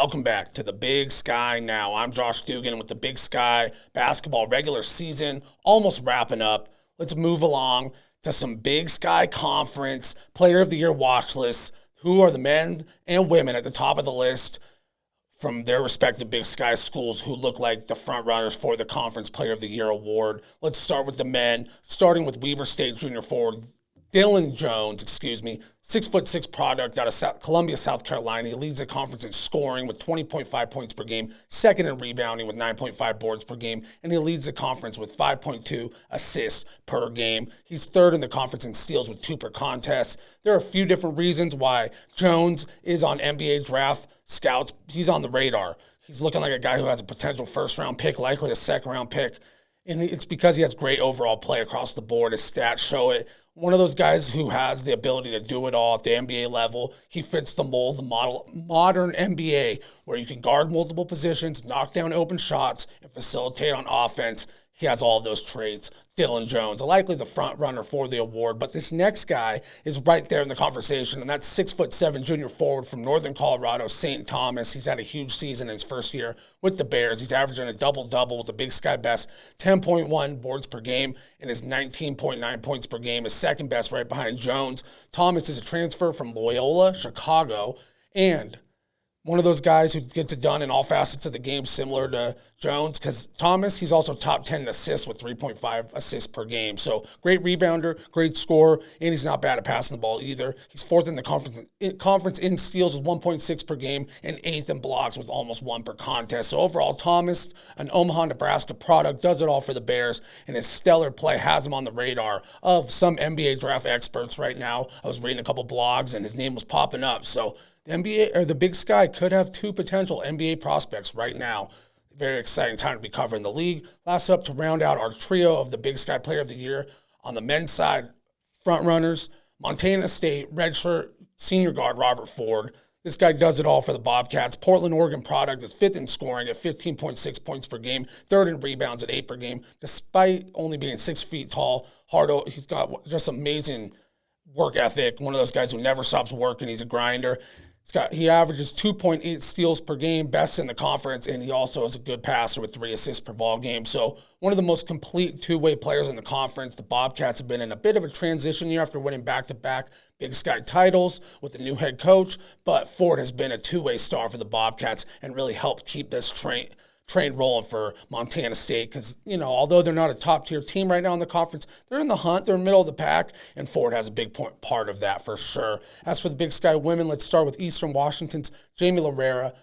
Welcome back to the Big Sky Now. I'm Josh Dugan with the Big Sky basketball regular season almost wrapping up. Let's move along to some Big Sky Conference Player of the Year watch lists. Who are the men and women at the top of the list from their respective Big Sky schools who look like the front runners for the Conference Player of the Year award? Let's start with the men, starting with Weber State junior forward Dylan Jones, 6'6" product out of Columbia, South Carolina. He leads the conference in scoring with 20.5 points per game, second in rebounding with 9.5 boards per game, and he leads the conference with 5.2 assists per game. He's third in the conference in steals with 2 per contest. There are a few different reasons why Jones is on NBA draft scouts. He's on the radar. He's looking like a guy who has a potential first-round pick, likely a second-round pick, and it's because he has great overall play across the board. His stats show it. One of those guys who has the ability to do it all at the NBA level. He fits the mold, the modern NBA, where you can guard multiple positions, knock down open shots, and facilitate on offense. He has all of those traits. Dylan Jones, likely the front runner for the award. But this next guy is right there in the conversation, and that's 6'7" junior forward from Northern Colorado, St. Thomas. He's had a huge season in his first year with the Bears. He's averaging a double-double with the Big Sky best 10.1 boards per game and his 19.9 points per game is second best right behind Jones. Thomas is a transfer from Loyola, Chicago, and one of those guys who gets it done in all facets of the game, similar to Jones, because Thomas, he's also top 10 in assists with 3.5 assists per game. So great rebounder, great scorer, and he's not bad at passing the ball either. He's fourth in the conference in steals with 1.6 per game and eighth in blocks with almost 1 per contest. So overall, Thomas, an Omaha, Nebraska product, does it all for the Bears, and his stellar play has him on the radar of some NBA draft experts right now. I was reading a couple blogs, and his name was popping up. So the NBA or the Big Sky could have 2 potential NBA prospects right now. Very exciting time to be covering the league. Last up to round out our trio of the Big Sky Player of the Year on the men's side, front runners, Montana State redshirt senior guard Robert Ford. This guy does it all for the Bobcats. Portland, Oregon product is fifth in scoring at 15.6 points per game, third in rebounds at 8 per game. Despite only being 6 feet tall, he's got just amazing work ethic. One of those guys who never stops working. He's a grinder. He averages 2.8 steals per game, best in the conference, and he also is a good passer with 3 assists per ball game. So one of the most complete two-way players in the conference. The Bobcats have been in a bit of a transition year after winning back-to-back Big Sky titles with the new head coach, but Ford has been a two-way star for the Bobcats and really helped keep this train rolling for Montana State because, although they're not a top-tier team right now in the conference, they're in the hunt, they're in the middle of the pack, and Ford has a big part of that for sure. As for the Big Sky women, let's start with Eastern Washington's Jamie Lorera.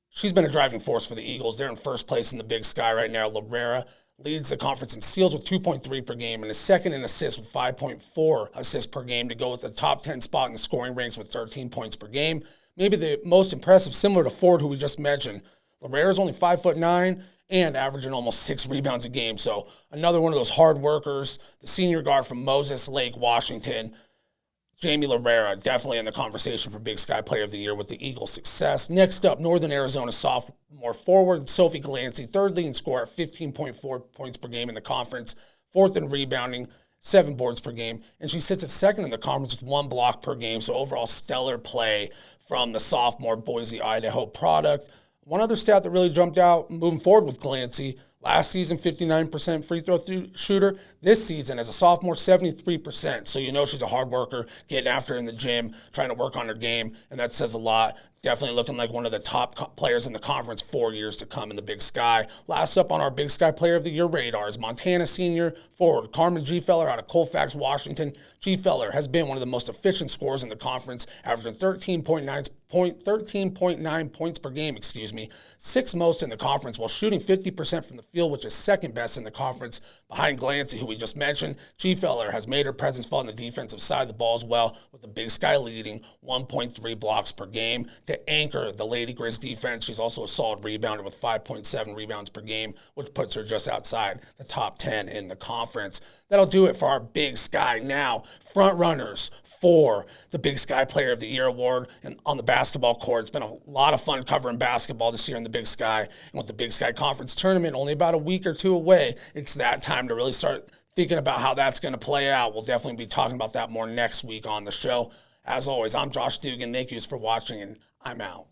She's been a driving force for the Eagles. They're in first place in the Big Sky right now. Lorera leads the conference in steals with 2.3 per game and is second in assists with 5.4 assists per game to go with the top 10 spot in the scoring ranks with 13 points per game. Maybe the most impressive, similar to Ford, who we just mentioned, Lorera's only 5'9" and averaging almost 6 rebounds a game. So another one of those hard workers, the senior guard from Moses Lake, Washington, Jamie Lorera, definitely in the conversation for Big Sky Player of the Year with the Eagles' success. Next up, Northern Arizona sophomore forward Sophie Glancy, third leading scorer at 15.4 points per game in the conference, fourth in rebounding, 7 boards per game, and she sits at second in the conference with 1 block per game. So overall stellar play from the sophomore Boise, Idaho product. One other stat that really jumped out moving forward with Glancy, last season 59% free throw shooter. This season as a sophomore, 73%. So she's a hard worker, getting after in the gym, trying to work on her game, and that says a lot. Definitely looking like one of the top players in the conference 4 years to come in the Big Sky. Last up on our Big Sky Player of the Year radar is Montana senior forward Carmen Gfeller out of Colfax, Washington. Gfeller has been one of the most efficient scorers in the conference, averaging 13.9 points per game, 6th most in the conference while shooting 50% from the field, which is second best in the conference behind Glancy, who we just mentioned. Gfeller has made her presence felt on the defensive side of the ball as well, with the Big Sky leading 1.3 blocks per game. To anchor the Lady Grizz defense, she's also a solid rebounder with 5.7 rebounds per game, which puts her just outside the top 10 in the conference. That'll do it for our Big Sky Now front runners for the Big Sky Player of the Year award and on the basketball court. It's been a lot of fun covering basketball this year in the Big Sky, and with the Big Sky Conference Tournament only about a week or two away, it's that time to really start thinking about how that's going to play out. We'll definitely be talking about that more next week on the show. As always, I'm Josh Dugan. Thank you for watching, and I'm out.